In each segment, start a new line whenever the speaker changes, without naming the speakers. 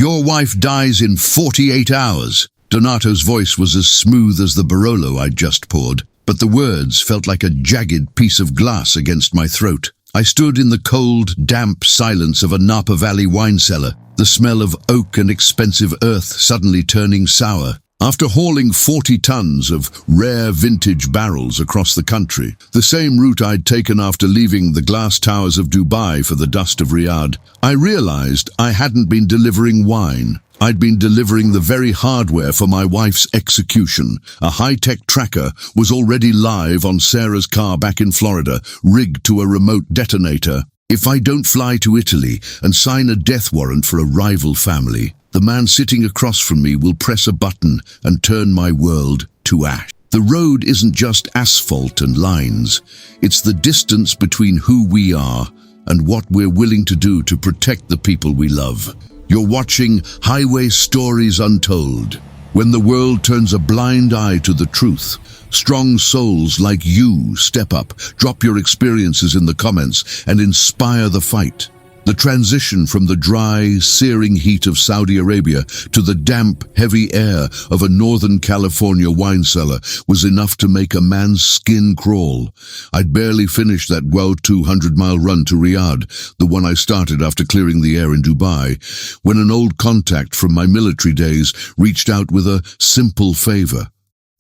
Your wife dies in 48 hours. Donato's voice was as smooth as the Barolo I'd just poured, but the words felt like a jagged piece of glass against my throat. I stood in the cold, damp silence of a Napa Valley wine cellar, the smell of oak and expensive earth suddenly turning sour. After hauling 40 tons of rare vintage barrels across the country, the same route I'd taken after leaving the glass towers of Dubai for the dust of Riyadh, I realized I hadn't been delivering wine. I'd been delivering the very hardware for my wife's execution. A high-tech tracker was already live on Sarah's car back in Florida, rigged to a remote detonator. If I don't fly to Italy and sign a death warrant for a rival family, the man sitting across from me will press a button and turn my world to ash. The road isn't just asphalt and lines. It's the distance between who we are and what we're willing to do to protect the people we love. You're watching Highway Stories Untold. When the world turns a blind eye to the truth, strong souls like you step up, drop your experiences in the comments, and inspire the fight. The transition from the dry, searing heat of Saudi Arabia to the damp, heavy air of a Northern California wine cellar was enough to make a man's skin crawl. I'd barely finished that 200-mile run to Riyadh, the one I started after clearing the air in Dubai, when an old contact from my military days reached out with a simple favor.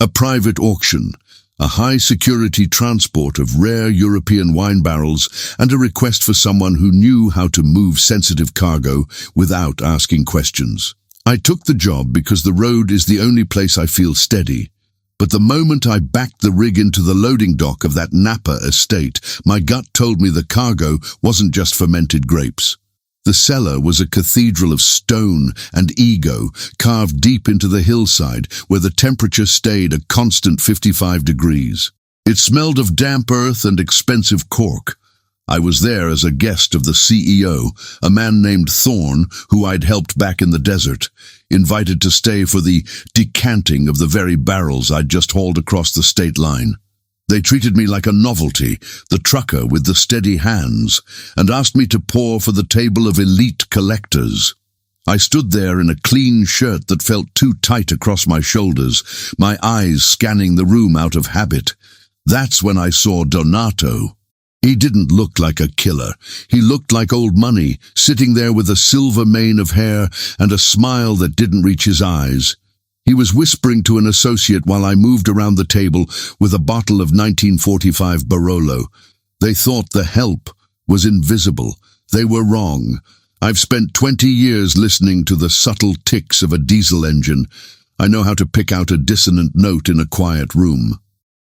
A private auction, a high-security transport of rare European wine barrels, and a request for someone who knew how to move sensitive cargo without asking questions. I took the job because the road is the only place I feel steady. But the moment I backed the rig into the loading dock of that Napa estate, my gut told me the cargo wasn't just fermented grapes. The cellar was a cathedral of stone and ego, carved deep into the hillside, where the temperature stayed a constant 55 degrees. It smelled of damp earth and expensive cork. I was there as a guest of the CEO, a man named Thorne, who I'd helped back in the desert, invited to stay for the decanting of the very barrels I'd just hauled across the state line. They treated me like a novelty, the trucker with the steady hands, and asked me to pour for the table of elite collectors. I stood there in a clean shirt that felt too tight across my shoulders, my eyes scanning the room out of habit. That's when I saw Donato. He didn't look like a killer. He looked like old money, sitting there with a silver mane of hair and a smile that didn't reach his eyes. He was whispering to an associate while I moved around the table with a bottle of 1945 Barolo. They thought the help was invisible. They were wrong. I've spent 20 years listening to the subtle ticks of a diesel engine. I know how to pick out a dissonant note in a quiet room.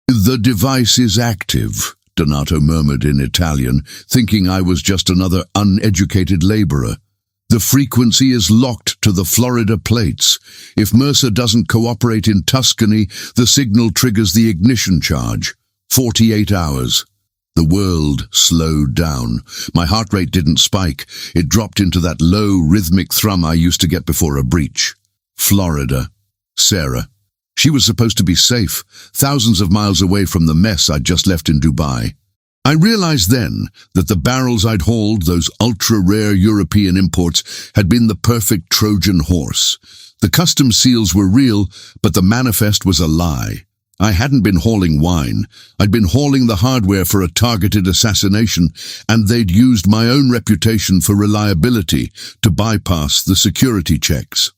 "The device is active," Donato murmured in Italian, thinking I was just another uneducated laborer. "The frequency is locked to the Florida plates. If Mercer doesn't cooperate in Tuscany, the signal triggers the ignition charge. 48 hours. The world slowed down. My heart rate didn't spike. It dropped into that low, rhythmic thrum I used to get before a breach. Florida. Sarah. She was supposed to be safe, thousands of miles away from the mess I'd just left in Dubai. I realized then that the barrels I'd hauled, those ultra-rare European imports, had been the perfect Trojan horse. The customs seals were real, but the manifest was a lie. I hadn't been hauling wine. I'd been hauling the hardware for a targeted assassination, and they'd used my own reputation for reliability to bypass the security checks.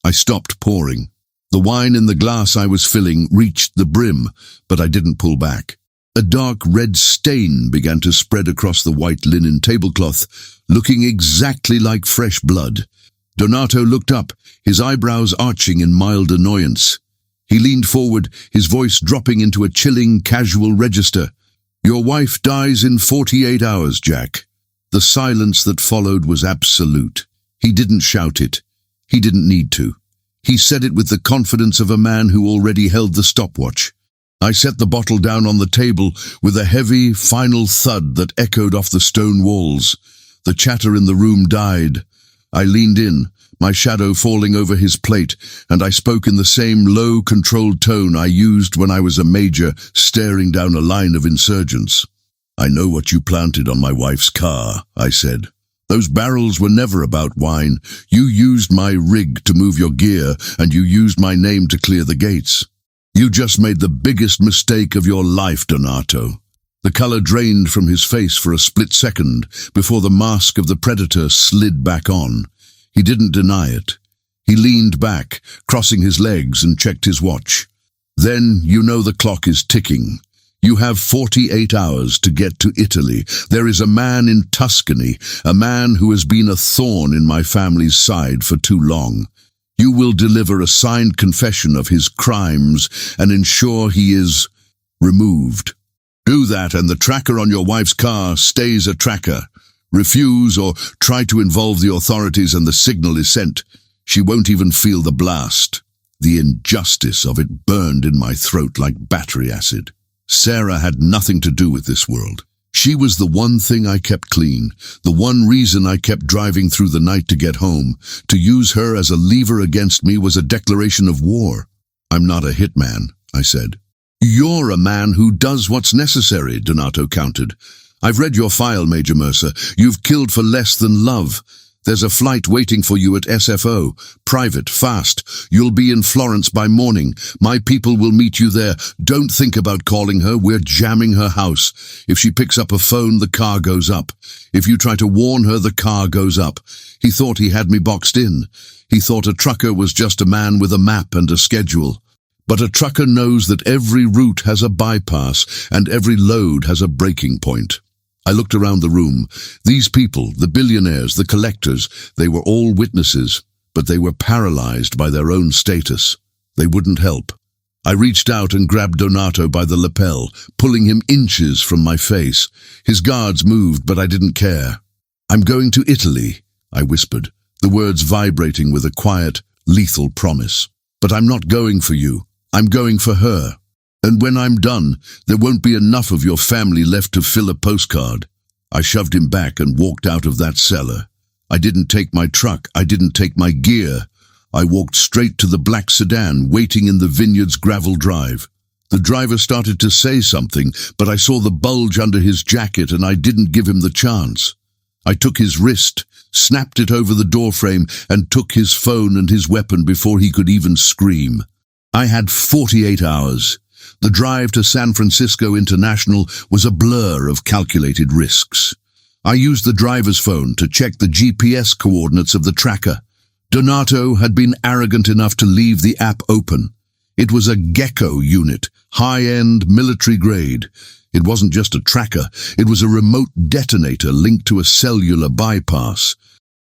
I stopped pouring. The wine in the glass I was filling reached the brim, but I didn't pull back. A dark red stain began to spread across the white linen tablecloth, looking exactly like fresh blood. Donato looked up, his eyebrows arching in mild annoyance. He leaned forward, his voice dropping into a chilling, casual register. "Your wife dies in 48 hours, Jack." The silence that followed was absolute. He didn't shout it. He didn't need to. He said it with the confidence of a man who already held the stopwatch. I set the bottle down on the table with a heavy, final thud that echoed off the stone walls. The chatter in the room died. I leaned in, my shadow falling over his plate, and I spoke in the same low, controlled tone I used when I was a major staring down a line of insurgents. "I know what you planted on my wife's car," I said. Those barrels were never about wine. You used my rig to move your gear, and you used my name to clear the gates. You just made the biggest mistake of your life, Donato." The color drained from his face for a split second before the mask of the predator slid back on. He didn't deny it. He leaned back, crossing his legs, and checked his watch. "Then you know the clock is ticking. You have 48 hours to get to Italy. There is a man in Tuscany, a man who has been a thorn in my family's side for too long. You will deliver a signed confession of his crimes and ensure he is removed. Do that and the tracker on your wife's car stays a tracker. Refuse or try to involve the authorities and the signal is sent. She won't even feel the blast." The injustice of it burned in my throat like battery acid. Sarah had nothing to do with this world. She was the one thing I kept clean, the one reason I kept driving through the night to get home. To use her as a lever against me was a declaration of war. "I'm not a hitman," I said. "You're a man who does what's necessary," Donato countered. "I've read your file, Major Mercer. You've killed for less than love. There's a flight waiting for you at SFO. Private, fast. You'll be in Florence by morning. My people will meet you there. Don't think about calling her. We're jamming her house. If she picks up a phone, the car goes up. If you try to warn her, the car goes up." He thought he had me boxed in. He thought a trucker was just a man with a map and a schedule. But a trucker knows that every route has a bypass and every load has a breaking point. I looked around the room. These people, the billionaires, the collectors, they were all witnesses, but they were paralyzed by their own status. They wouldn't help. I reached out and grabbed Donato by the lapel, pulling him inches from my face. His guards moved, but I didn't care. "I'm going to Italy," I whispered, the words vibrating with a quiet, lethal promise. "But I'm not going for you. I'm going for her. And when I'm done, there won't be enough of your family left to fill a postcard." I shoved him back and walked out of that cellar. I didn't take my truck. I didn't take my gear. I walked straight to the black sedan waiting in the vineyard's gravel drive. The driver started to say something, but I saw the bulge under his jacket and I didn't give him the chance. I took his wrist, snapped it over the doorframe, and took his phone and his weapon before he could even scream. I had 48 hours. The drive to San Francisco International was a blur of calculated risks. I used the driver's phone to check the GPS coordinates of the tracker. Donato had been arrogant enough to leave the app open. It was a Gecko unit, high-end, military-grade. It wasn't just a tracker, it was a remote detonator linked to a cellular bypass.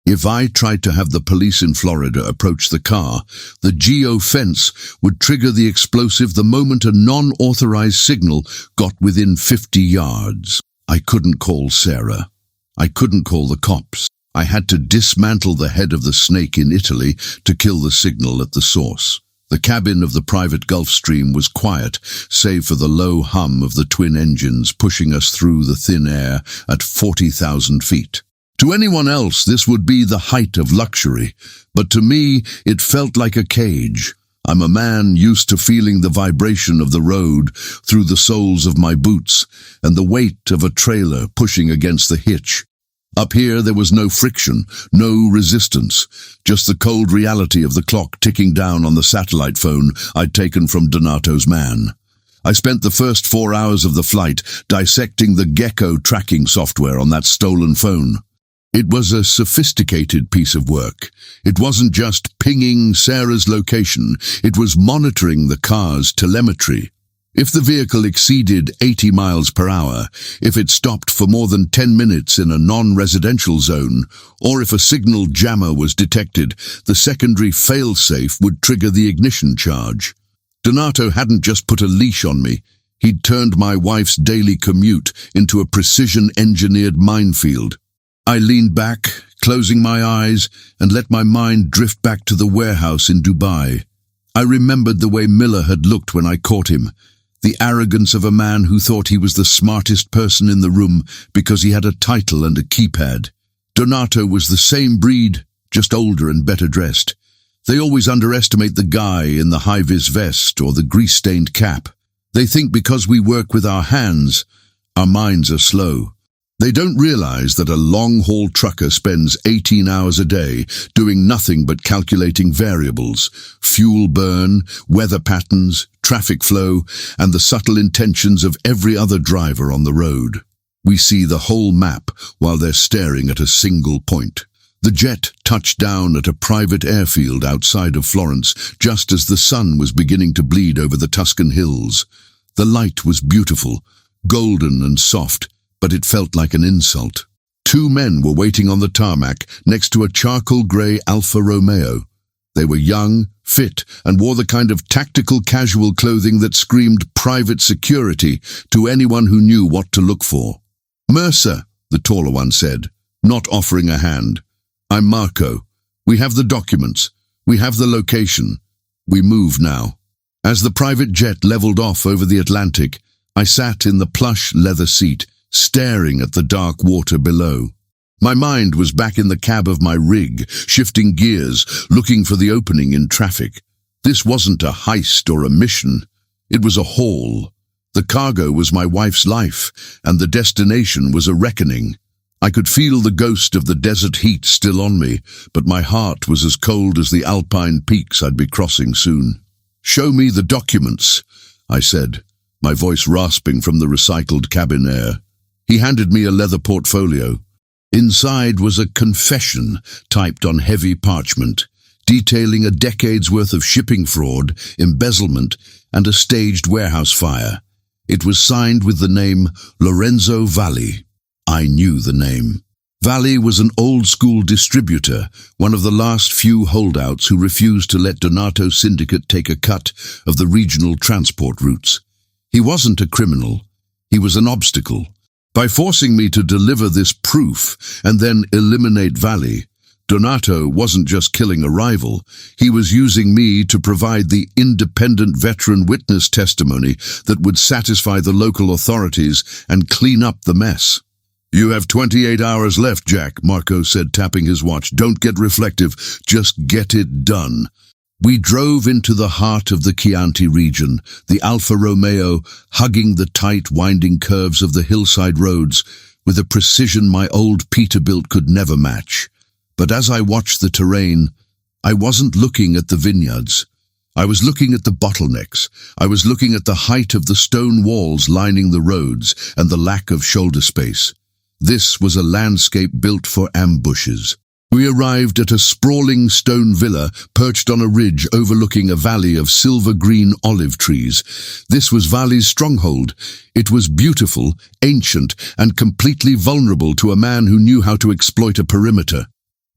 If I tried to have the police in Florida approach the car, the geo-fence would trigger the explosive the moment a non-authorized signal got within 50 yards. I couldn't call Sarah. I couldn't call the cops. I had to dismantle the head of the snake in Italy to kill the signal at the source. The cabin of the private Gulfstream was quiet, save for the low hum of the twin engines pushing us through the thin air at 40,000 feet. To anyone else, this would be the height of luxury, but to me, it felt like a cage. I'm a man used to feeling the vibration of the road through the soles of my boots and the weight of a trailer pushing against the hitch. Up here, there was no friction, no resistance, just the cold reality of the clock ticking down on the satellite phone I'd taken from Donato's man. I spent the first 4 hours of the flight dissecting the Gecko tracking software on that stolen phone. It was a sophisticated piece of work. It wasn't just pinging Sarah's location, it was monitoring the car's telemetry. If the vehicle exceeded 80 miles per hour, if it stopped for more than 10 minutes in a non-residential zone, or if a signal jammer was detected, the secondary fail-safe would trigger the ignition charge. Donato hadn't just put a leash on me, he'd turned my wife's daily commute into a precision-engineered minefield. I leaned back, closing my eyes, and let my mind drift back to the warehouse in Dubai. I remembered the way Miller had looked when I caught him, the arrogance of a man who thought he was the smartest person in the room because he had a title and a keypad. Donato was the same breed, just older and better dressed. They always underestimate the guy in the high-vis vest or the grease-stained cap. They think because we work with our hands, our minds are slow. They don't realize that a long-haul trucker spends 18 hours a day doing nothing but calculating variables, fuel burn, weather patterns, traffic flow, and the subtle intentions of every other driver on the road. We see the whole map while they're staring at a single point. The jet touched down at a private airfield outside of Florence just as the sun was beginning to bleed over the Tuscan hills. The light was beautiful, golden and soft, but it felt like an insult. Two men were waiting on the tarmac next to a charcoal-grey Alfa Romeo. They were young, fit, and wore the kind of tactical casual clothing that screamed private security to anyone who knew what to look for. "Mercer," the taller one said, not offering a hand. "I'm Marco. We have the documents. We have the location. We move now." As the private jet leveled off over the Atlantic, I sat in the plush leather seat, staring at the dark water below. My mind was back in the cab of my rig, shifting gears, looking for the opening in traffic. This wasn't a heist or a mission. It was a haul. The cargo was my wife's life, and the destination was a reckoning. I could feel the ghost of the desert heat still on me, but my heart was as cold as the alpine peaks I'd be crossing soon. "Show me the documents," I said, my voice rasping from the recycled cabin air. He handed me a leather portfolio. Inside was a confession typed on heavy parchment, detailing a decade's worth of shipping fraud, embezzlement, and a staged warehouse fire. It was signed with the name Lorenzo Valli. I knew the name. Valli was an old-school distributor, one of the last few holdouts who refused to let Donato Syndicate take a cut of the regional transport routes. He wasn't a criminal. He was an obstacle. By forcing me to deliver this proof and then eliminate Valli, Donato wasn't just killing a rival, he was using me to provide the independent veteran witness testimony that would satisfy the local authorities and clean up the mess. "You have 28 hours left, Jack," Marco said, tapping his watch. "Don't get reflective, just get it done." We drove into the heart of the Chianti region, the Alfa Romeo hugging the tight, winding curves of the hillside roads with a precision my old Peterbilt could never match. But as I watched the terrain, I wasn't looking at the vineyards. I was looking at the bottlenecks. I was looking at the height of the stone walls lining the roads and the lack of shoulder space. This was a landscape built for ambushes. We arrived at a sprawling stone villa perched on a ridge overlooking a valley of silver-green olive trees. This was Valli's stronghold. It was beautiful, ancient, and completely vulnerable to a man who knew how to exploit a perimeter.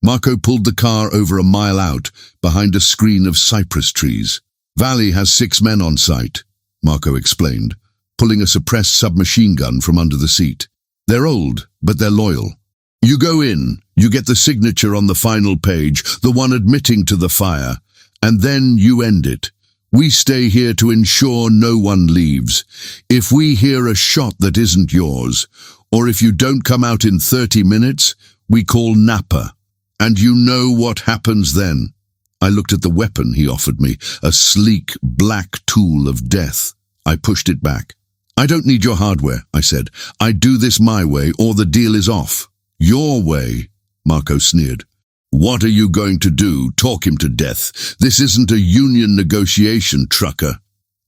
Marco pulled the car over a mile out, behind a screen of cypress trees. "Valli has 6 men on site," Marco explained, pulling a suppressed submachine gun from under the seat. "They're old, but they're loyal. You go in, you get the signature on the final page, the one admitting to the fire, and then you end it. We stay here to ensure no one leaves. If we hear a shot that isn't yours, or if you don't come out in 30 minutes, we call Napa. And you know what happens then." I looked at the weapon he offered me, a sleek, black tool of death. I pushed it back. "I don't need your hardware," I said. "I do this my way, or the deal is off." "Your way," Marco sneered. "What are you going to do? Talk him to death? This isn't a union negotiation, trucker."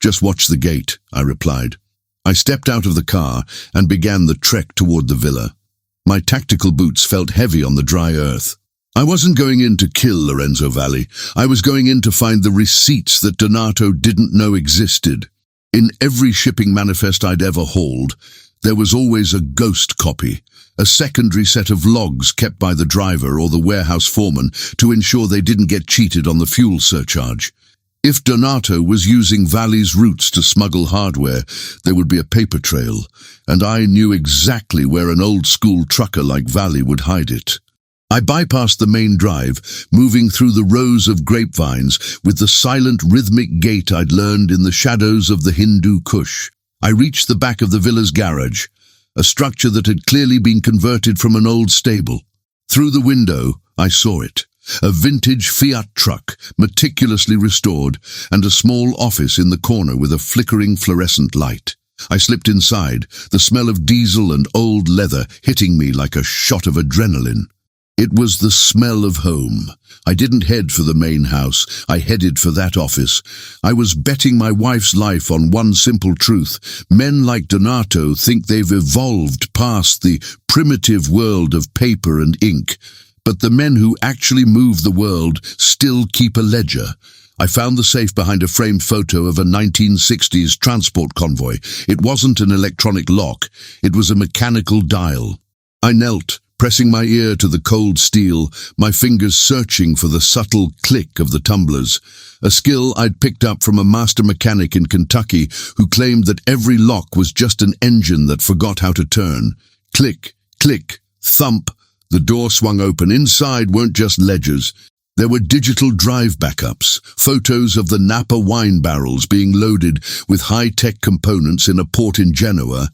"Just watch the gate," I replied. I stepped out of the car and began the trek toward the villa. My tactical boots felt heavy on the dry earth. I wasn't going in to kill Lorenzo Valli. I was going in to find the receipts that Donato didn't know existed. In every shipping manifest I'd ever hauled, there was always a ghost copy, a secondary set of logs kept by the driver or the warehouse foreman to ensure they didn't get cheated on the fuel surcharge. If Donato was using Valli's routes to smuggle hardware, there would be a paper trail, and I knew exactly where an old-school trucker like Valli would hide it. I bypassed the main drive, moving through the rows of grapevines with the silent rhythmic gait I'd learned in the shadows of the Hindu Kush. I reached the back of the villa's garage, a structure that had clearly been converted from an old stable. Through the window, I saw it. A vintage Fiat truck, meticulously restored, and a small office in the corner with a flickering fluorescent light. I slipped inside, the smell of diesel and old leather hitting me like a shot of adrenaline. It was the smell of home. I didn't head for the main house, I headed for that office. I was betting my wife's life on one simple truth. Men like Donato think they've evolved past the primitive world of paper and ink. But the men who actually move the world still keep a ledger. I found the safe behind a framed photo of a 1960s transport convoy. It wasn't an electronic lock, it was a mechanical dial. I knelt, pressing my ear to the cold steel, my fingers searching for the subtle click of the tumblers, a skill I'd picked up from a master mechanic in Kentucky who claimed that every lock was just an engine that forgot how to turn. Click, click, thump. The door swung open. Inside weren't just ledgers. There were digital drive backups, photos of the Napa wine barrels being loaded with high-tech components in a port in Genoa,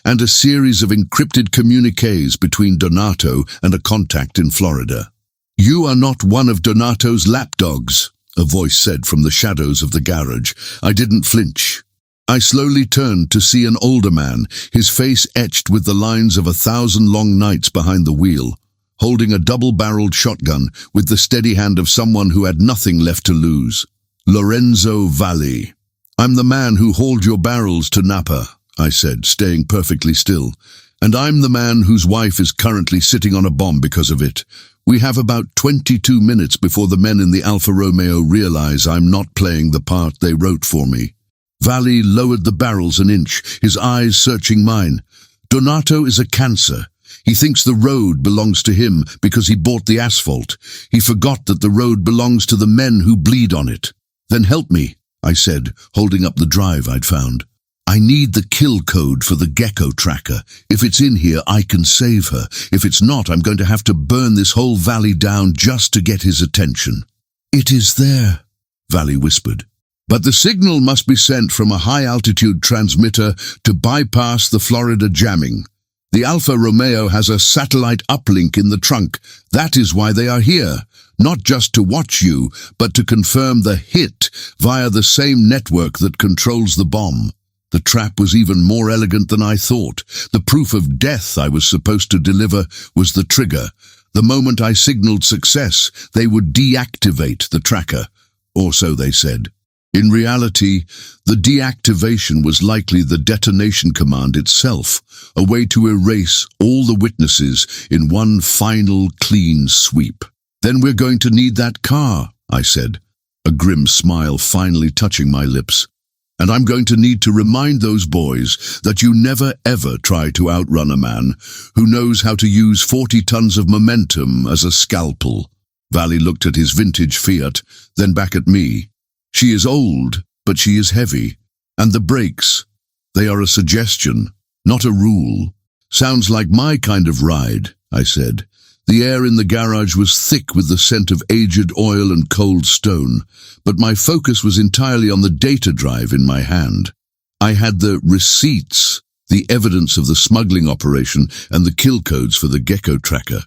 and a series of encrypted communiques between Donato and a contact in Florida. "You are not one of Donato's lapdogs," a voice said from the shadows of the garage. I didn't flinch. I slowly turned to see an older man, his face etched with the lines of 1,000 long nights behind the wheel, holding a double-barreled shotgun with the steady hand of someone who had nothing left to lose. "Lorenzo Valli. I'm the man who hauled your barrels to Napa," I said, staying perfectly still. "And I'm the man whose wife is currently sitting on a bomb because of it. We have about 22 minutes before the men in the Alfa Romeo realize I'm not playing the part they wrote for me." Valli lowered the barrels an inch, his eyes searching mine. "Donato is a cancer. He thinks the road belongs to him because he bought the asphalt. He forgot that the road belongs to the men who bleed on it." "Then help me," I said, holding up the drive I'd found. "I need the kill code for the gecko tracker. If it's in here, I can save her. If it's not, I'm going to have to burn this whole valley down just to get his attention." "It is there," Valli whispered. "But the signal must be sent from a high-altitude transmitter to bypass the Florida jamming. The Alfa Romeo has a satellite uplink in the trunk. That is why they are here. Not just to watch you, but to confirm the hit via the same network that controls the bomb." The trap was even more elegant than I thought. The proof of death I was supposed to deliver was the trigger. The moment I signaled success, they would deactivate the tracker. Or so they said. In reality, the deactivation was likely the detonation command itself, a way to erase all the witnesses in one final clean sweep. "Then we're going to need that car," I said, a grim smile finally touching my lips. "And I'm going to need to remind those boys that you never ever try to outrun a man who knows how to use 40 tons of momentum as a scalpel." Valli looked at his vintage Fiat, then back at me. "She is old, but she is heavy. And the brakes, they are a suggestion, not a rule." "Sounds like my kind of ride," I said. The air in the garage was thick with the scent of aged oil and cold stone, but my focus was entirely on the data drive in my hand. I had the receipts, the evidence of the smuggling operation and the kill codes for the gecko tracker,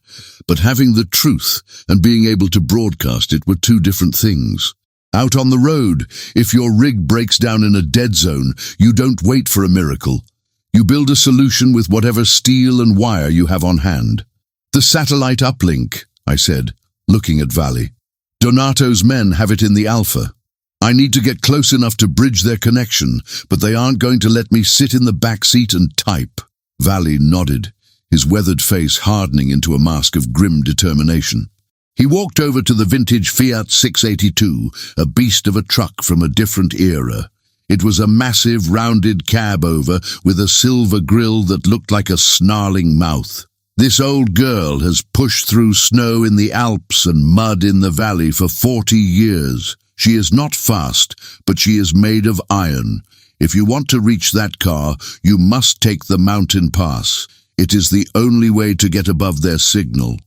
but having the truth and being able to broadcast it were two different things. Out on the road, if your rig breaks down in a dead zone, you don't wait for a miracle. You build a solution with whatever steel and wire you have on hand. "The satellite uplink," I said, looking at Valli. "Donato's men have it in the Alpha. I need to get close enough to bridge their connection, but they aren't going to let me sit in the back seat and type." Valli nodded, his weathered face hardening into a mask of grim determination. He walked over to the vintage Fiat 682, a beast of a truck from a different era. It was a massive, rounded cab-over with a silver grille that looked like a snarling mouth. "This old girl has pushed through snow in the Alps and mud in the valley for 40 years. She is not fast, but she is made of iron. If you want to reach that car, you must take the mountain pass. It is the only way to get above their signal."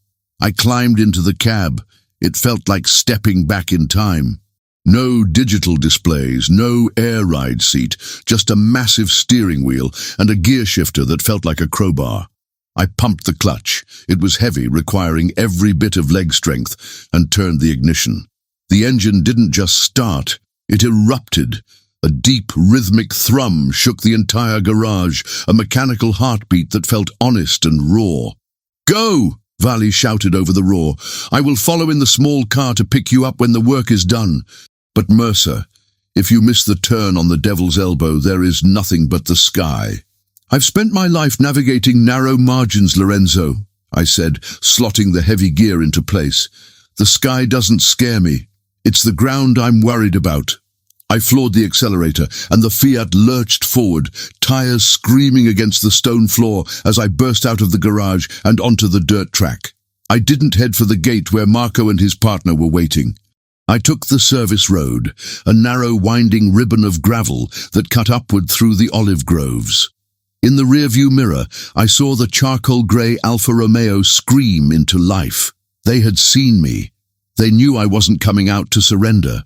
I climbed into the cab. It felt like stepping back in time. No digital displays, no air ride seat, just a massive steering wheel and a gear shifter that felt like a crowbar. I pumped the clutch. It was heavy, requiring every bit of leg strength, and turned the ignition. The engine didn't just start, it erupted. A deep, rhythmic thrum shook the entire garage, a mechanical heartbeat that felt honest and raw. "Go!" Valley shouted over the roar. "I will follow in the small car to pick you up when the work is done. But Mercer, if you miss the turn on the Devil's Elbow, there is nothing but the sky." "I've spent my life navigating narrow margins, Lorenzo," I said, slotting the heavy gear into place. "The sky doesn't scare me. It's the ground I'm worried about." I floored the accelerator, and the Fiat lurched forward, tires screaming against the stone floor as I burst out of the garage and onto the dirt track. I didn't head for the gate where Marco and his partner were waiting. I took the service road, a narrow winding ribbon of gravel that cut upward through the olive groves. In the rearview mirror, I saw the charcoal-grey Alfa Romeo scream into life. They had seen me. They knew I wasn't coming out to surrender.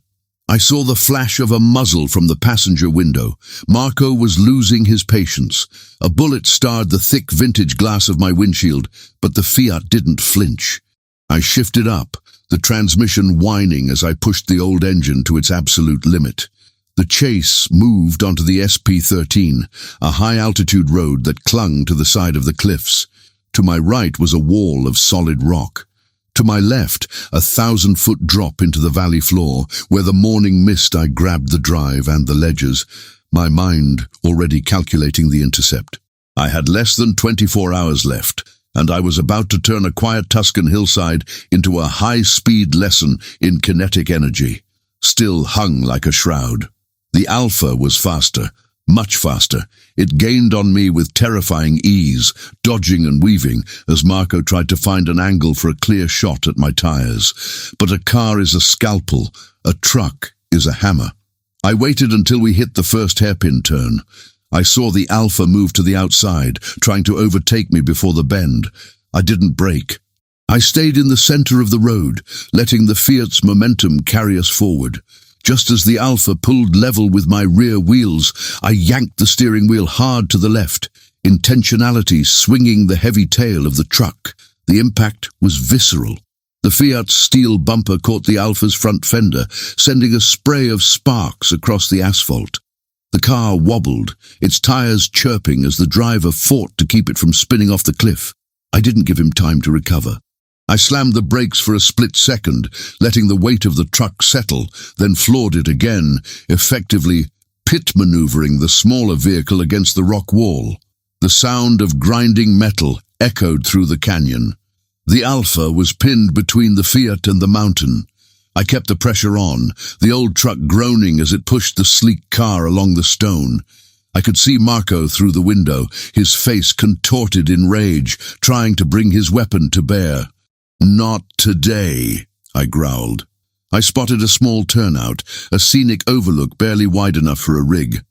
I saw the flash of a muzzle from the passenger window. Marco was losing his patience. A bullet starred the thick vintage glass of my windshield, but the Fiat didn't flinch. I shifted up, the transmission whining as I pushed the old engine to its absolute limit. The chase moved onto the SP13, a high-altitude road that clung to the side of the cliffs. To my right was a wall of solid rock. To my left, a 1,000-foot drop into the valley floor, where the morning mist I grabbed the drive and the ledges, my mind already calculating the intercept. I had less than 24 hours left, and I was about to turn a quiet Tuscan hillside into a high-speed lesson in kinetic energy, still hung like a shroud. The Alpha was faster, much faster. It gained on me with terrifying ease, dodging and weaving as Marco tried to find an angle for a clear shot at my tires. But a car is a scalpel, a truck is a hammer. I waited until we hit the first hairpin turn. I saw the Alpha move to the outside, trying to overtake me before the bend. I didn't brake. I stayed in the center of the road, letting the Fiat's momentum carry us forward. Just as the Alpha pulled level with my rear wheels, I yanked the steering wheel hard to the left, intentionality swinging the heavy tail of the truck. The impact was visceral. The Fiat's steel bumper caught the Alpha's front fender, sending a spray of sparks across the asphalt. The car wobbled, its tires chirping as the driver fought to keep it from spinning off the cliff. I didn't give him time to recover. I slammed the brakes for a split second, letting the weight of the truck settle, then floored it again, effectively pit maneuvering the smaller vehicle against the rock wall. The sound of grinding metal echoed through the canyon. The Alpha was pinned between the Fiat and the mountain. I kept the pressure on, the old truck groaning as it pushed the sleek car along the stone. I could see Marco through the window, his face contorted in rage, trying to bring his weapon to bear. "Not today," I growled. I spotted a small turnout, a scenic overlook barely wide enough for a rig.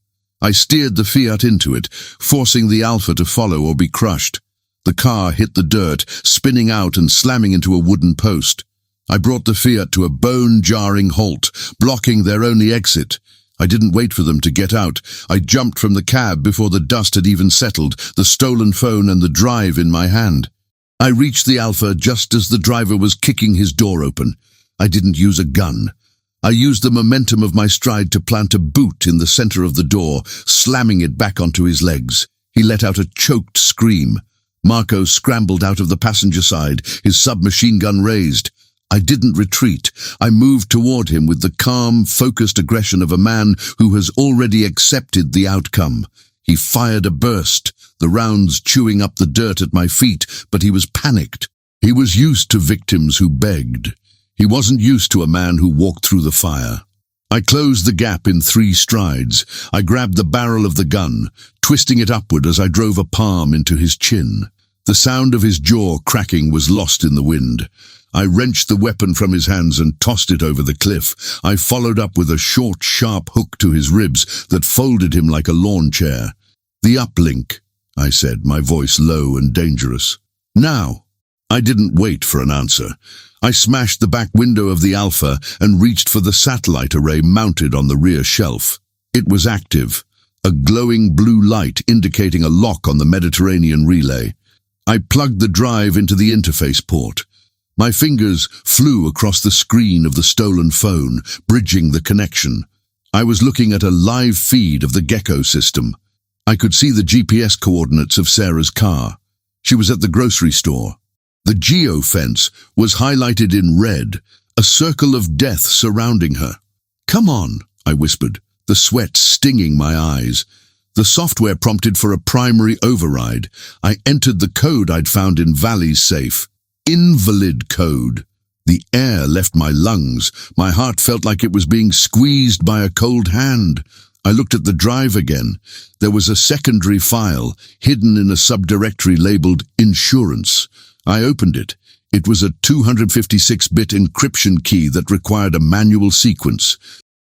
I steered the Fiat into it, forcing the Alpha to follow or be crushed. The car hit the dirt, spinning out and slamming into a wooden post. I brought the Fiat to a bone-jarring halt, blocking their only exit. I didn't wait for them to get out. I jumped from the cab before the dust had even settled, the stolen phone and the drive in my hand. I reached the Alpha just as the driver was kicking his door open. I didn't use a gun. I used the momentum of my stride to plant a boot in the center of the door, slamming it back onto his legs. He let out a choked scream. Marco scrambled out of the passenger side, his submachine gun raised. I didn't retreat. I moved toward him with the calm, focused aggression of a man who has already accepted the outcome. He fired a burst, the rounds chewing up the dirt at my feet, but he was panicked. He was used to victims who begged. He wasn't used to a man who walked through the fire. I closed the gap in 3 strides. I grabbed the barrel of the gun, twisting it upward as I drove a palm into his chin. The sound of his jaw cracking was lost in the wind. I wrenched the weapon from his hands and tossed it over the cliff. I followed up with a short, sharp hook to his ribs that folded him like a lawn chair. "The uplink," I said, my voice low and dangerous. "Now." I didn't wait for an answer. I smashed the back window of the Alpha and reached for the satellite array mounted on the rear shelf. It was active, a glowing blue light indicating a lock on the Mediterranean relay. I plugged the drive into the interface port. My fingers flew across the screen of the stolen phone, bridging the connection. I was looking at a live feed of the Gecko system. I could see the GPS coordinates of Sarah's car. She was at the grocery store. The geofence was highlighted in red, a circle of death surrounding her. "Come on," I whispered, the sweat stinging my eyes. The software prompted for a primary override. I entered the code I'd found in Valley's safe. Invalid code. The air left my lungs. My heart felt like it was being squeezed by a cold hand. I looked at the drive again. There was a secondary file, hidden in a subdirectory labeled Insurance. I opened it. It was a 256-bit encryption key that required a manual sequence.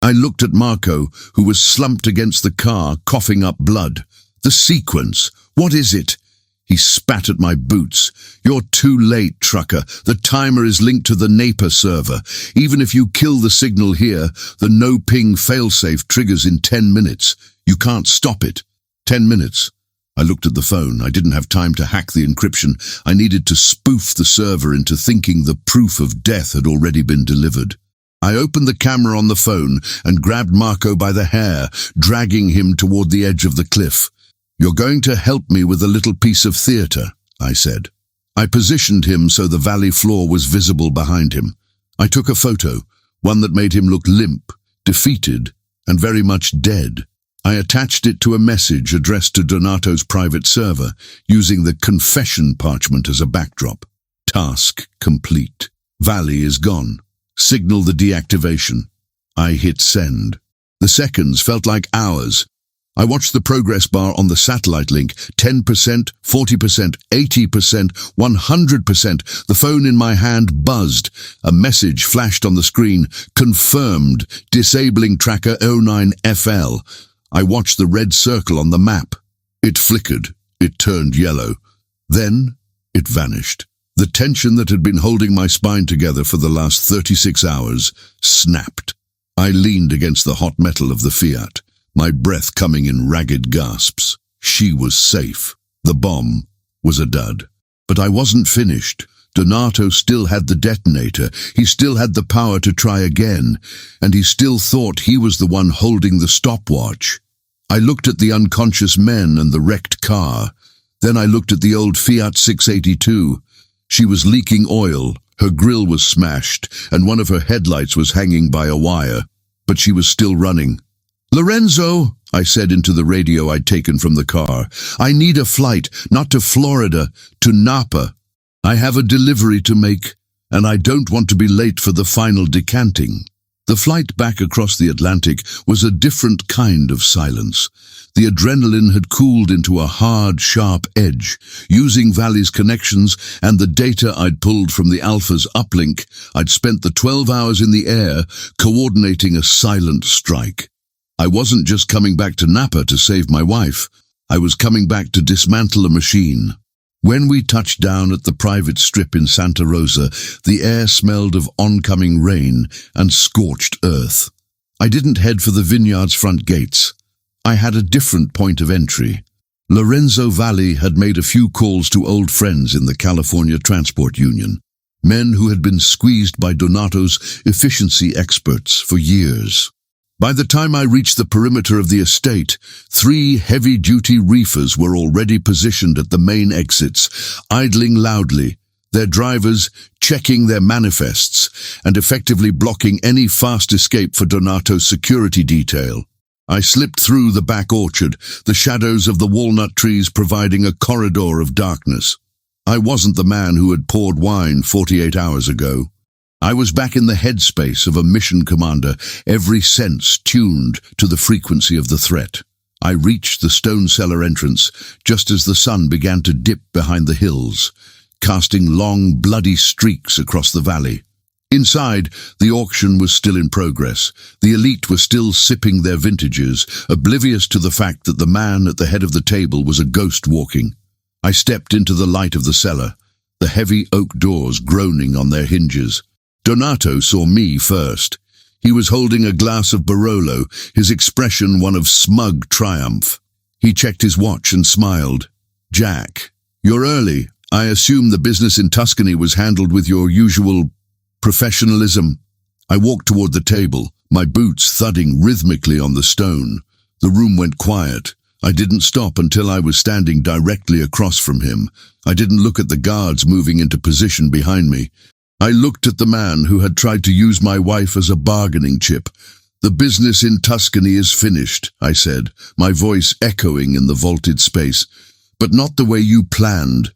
I looked at Marco, who was slumped against the car, coughing up blood. "The sequence. What is it?" He spat at my boots. "You're too late, trucker. The timer is linked to the Napa server. Even if you kill the signal here, the no-ping failsafe triggers in 10 minutes. You can't stop it." 10 minutes. I looked at the phone. I didn't have time to hack the encryption. I needed to spoof the server into thinking the proof of death had already been delivered. I opened the camera on the phone and grabbed Marco by the hair, dragging him toward the edge of the cliff. "You're going to help me with a little piece of theater," I said. I positioned him so the valley floor was visible behind him. I took a photo, one that made him look limp, defeated, and very much dead. I attached it to a message addressed to Donato's private server, using the confession parchment as a backdrop. "Task complete. Valley is gone. Signal the deactivation." I hit send. The seconds felt like hours. I watched the progress bar on the satellite link. 10%, 40%, 80%, 100%. The phone in my hand buzzed. A message flashed on the screen. "Confirmed. Disabling tracker 09FL. I watched the red circle on the map. It flickered. It turned yellow. Then it vanished. The tension that had been holding my spine together for the last 36 hours snapped. I leaned against the hot metal of the Fiat, my breath coming in ragged gasps. She was safe. The bomb was a dud. But I wasn't finished. Donato still had the detonator. He still had the power to try again, and he still thought he was the one holding the stopwatch. I looked at the unconscious men and the wrecked car. Then I looked at the old Fiat 682. She was leaking oil, her grille was smashed, and one of her headlights was hanging by a wire. But she was still running. "Lorenzo," I said into the radio I'd taken from the car, "I need a flight, not to Florida, to Napa. I have a delivery to make, and I don't want to be late for the final decanting." The flight back across the Atlantic was a different kind of silence. The adrenaline had cooled into a hard, sharp edge. Using Valley's connections and the data I'd pulled from the Alpha's uplink, I'd spent the 12 hours in the air coordinating a silent strike. I wasn't just coming back to Napa to save my wife. I was coming back to dismantle a machine. When we touched down at the private strip in Santa Rosa, the air smelled of oncoming rain and scorched earth. I didn't head for the vineyard's front gates. I had a different point of entry. Lorenzo Valley had made a few calls to old friends in the California Transport Union, men who had been squeezed by Donato's efficiency experts for years. By the time I reached the perimeter of the estate, 3 heavy-duty reefers were already positioned at the main exits, idling loudly, their drivers checking their manifests and effectively blocking any fast escape for Donato's security detail. I slipped through the back orchard, the shadows of the walnut trees providing a corridor of darkness. I wasn't the man who had poured wine 48 hours ago. I was back in the headspace of a mission commander, every sense tuned to the frequency of the threat. I reached the stone cellar entrance just as the sun began to dip behind the hills, casting long, bloody streaks across the valley. Inside, the auction was still in progress. The elite were still sipping their vintages, oblivious to the fact that the man at the head of the table was a ghost walking. I stepped into the light of the cellar, the heavy oak doors groaning on their hinges. Donato saw me first. He was holding a glass of Barolo, his expression one of smug triumph. He checked his watch and smiled. "Jack, you're early. I assume the business in Tuscany was handled with your usual professionalism." I walked toward the table, my boots thudding rhythmically on the stone. The room went quiet. I didn't stop until I was standing directly across from him. I didn't look at the guards moving into position behind me. I looked at the man who had tried to use my wife as a bargaining chip. "The business in Tuscany is finished," I said, my voice echoing in the vaulted space. "But not the way you planned.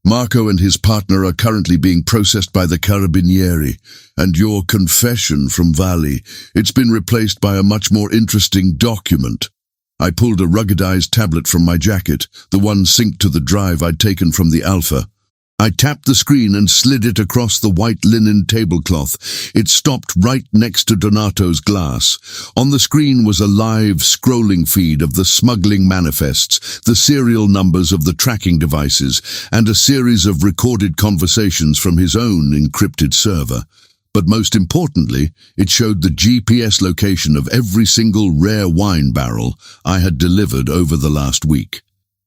Marco and his partner are currently being processed by the Carabinieri, and your confession from Valley, it's been replaced by a much more interesting document." I pulled a ruggedized tablet from my jacket, the one synced to the drive I'd taken from the Alpha. I tapped the screen and slid it across the white linen tablecloth. It stopped right next to Donato's glass. On the screen was a live, scrolling feed of the smuggling manifests, the serial numbers of the tracking devices, and a series of recorded conversations from his own encrypted server. But most importantly, it showed the GPS location of every single rare wine barrel I had delivered over the last week,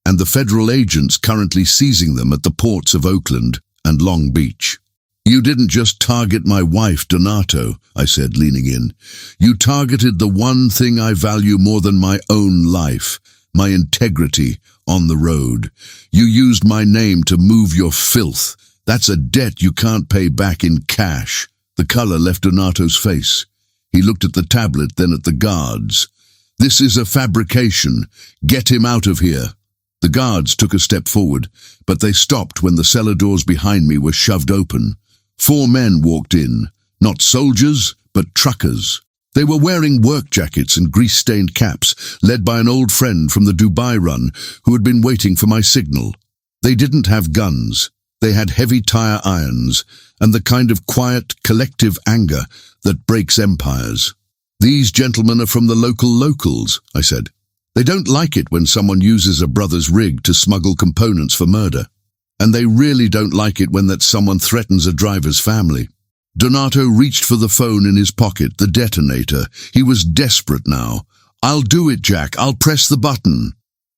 and the federal agents currently seizing them at the ports of Oakland and Long Beach. "You didn't just target my wife, Donato," I said, leaning in. "You targeted the one thing I value more than my own life, my integrity on the road. You used my name to move your filth. That's a debt you can't pay back in cash." The color left Donato's face. He looked at the tablet, then at the guards. "This is a fabrication. Get him out of here." The guards took a step forward, but they stopped when the cellar doors behind me were shoved open. 4 men walked in, not soldiers, but truckers. They were wearing work jackets and grease-stained caps, led by an old friend from the Dubai run who had been waiting for my signal. They didn't have guns. They had heavy tire irons and the kind of quiet, collective anger that breaks empires. "These gentlemen are from the locals," I said. "They don't like it when someone uses a brother's rig to smuggle components for murder. And they really don't like it when that someone threatens a driver's family." Donato reached for the phone in his pocket, the detonator. He was desperate now. "I'll do it, Jack. I'll press the button."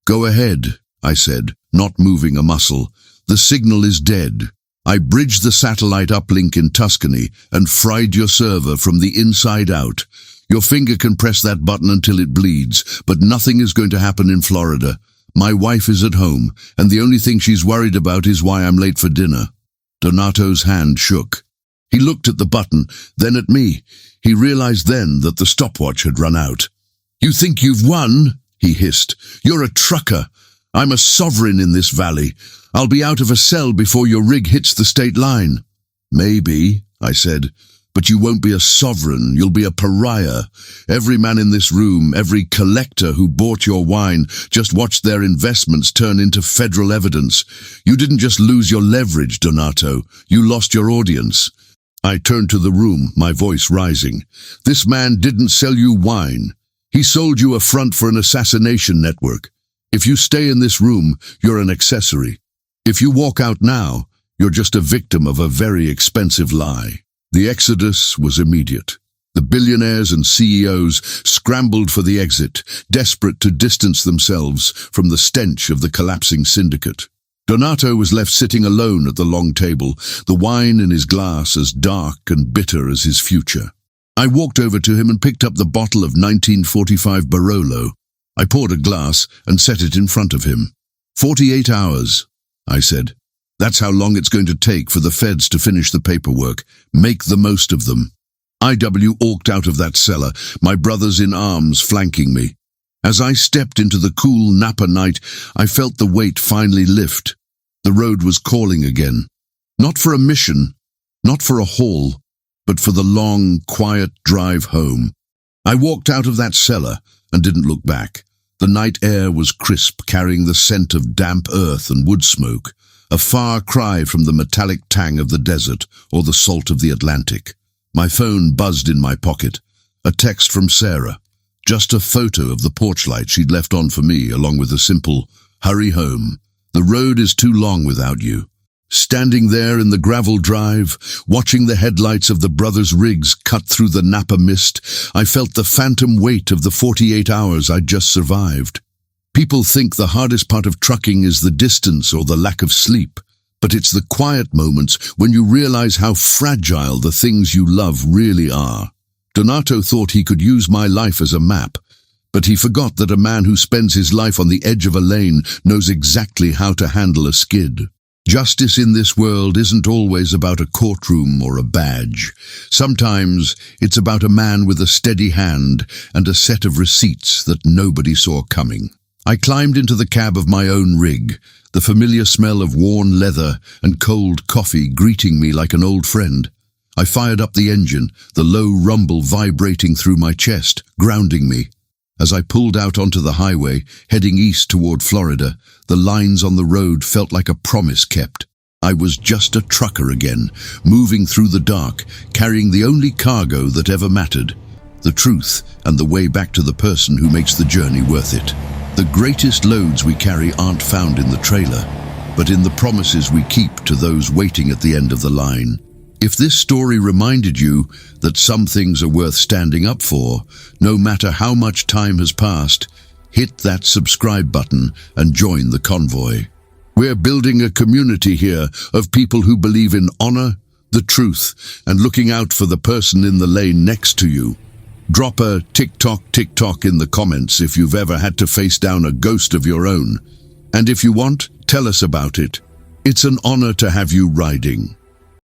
"Go ahead," I said, not moving a muscle. "The signal is dead. I bridged the satellite uplink in Tuscany and fried your server from the inside out. Your finger can press that button until it bleeds, but nothing is going to happen in Florida. My wife is at home, and the only thing she's worried about is why I'm late for dinner." Donato's hand shook. He looked at the button, then at me. He realized then that the stopwatch had run out. "You think you've won?" he hissed. "You're a trucker. I'm a sovereign in this valley. I'll be out of a cell before your rig hits the state line." "Maybe," I said, "but you won't be a sovereign. You'll be a pariah. Every man in this room, every collector who bought your wine, just watched their investments turn into federal evidence. You didn't just lose your leverage, Donato. You lost your audience." I turned to the room, my voice rising. "This man didn't sell you wine. He sold you a front for an assassination network. If you stay in this room, you're an accessory. If you walk out now, you're just a victim of a very expensive lie." The exodus was immediate. The billionaires and CEOs scrambled for the exit, desperate to distance themselves from the stench of the collapsing syndicate. Donato was left sitting alone at the long table, the wine in his glass as dark and bitter as his future. I walked over to him and picked up the bottle of 1945 Barolo. I poured a glass and set it in front of him. 48 hours, I said. "That's how long it's going to take for the feds to finish the paperwork. Make the most of them." IW walked out of that cellar, my brothers in arms flanking me. As I stepped into the cool Napa night, I felt the weight finally lift. The road was calling again. Not for a mission, not for a haul, but for the long, quiet drive home. I walked out of that cellar and didn't look back. The night air was crisp, carrying the scent of damp earth and wood smoke, a far cry from the metallic tang of the desert or the salt of the Atlantic. My phone buzzed in my pocket. A text from Sarah. Just a photo of the porch light she'd left on for me, along with a simple, "Hurry home. The road is too long without you." Standing there in the gravel drive, watching the headlights of the brothers' rigs cut through the Napa mist, I felt the phantom weight of the 48 hours I'd just survived. People think the hardest part of trucking is the distance or the lack of sleep, but it's the quiet moments when you realize how fragile the things you love really are. Donato thought he could use my life as a map, but he forgot that a man who spends his life on the edge of a lane knows exactly how to handle a skid. Justice in this world isn't always about a courtroom or a badge. Sometimes it's about a man with a steady hand and a set of receipts that nobody saw coming. I climbed into the cab of my own rig, the familiar smell of worn leather and cold coffee greeting me like an old friend. I fired up the engine, the low rumble vibrating through my chest, grounding me. As I pulled out onto the highway, heading east toward Florida, the lines on the road felt like a promise kept. I was just a trucker again, moving through the dark, carrying the only cargo that ever mattered, the truth and the way back to the person who makes the journey worth it. The greatest loads we carry aren't found in the trailer, but in the promises we keep to those waiting at the end of the line. If this story reminded you that some things are worth standing up for, no matter how much time has passed, hit that subscribe button and join the convoy. We're building a community here of people who believe in honor, the truth, and looking out for the person in the lane next to you. Drop a TikTok in the comments if you've ever had to face down a ghost of your own. And if you want, tell us about it. It's an honor to have you riding.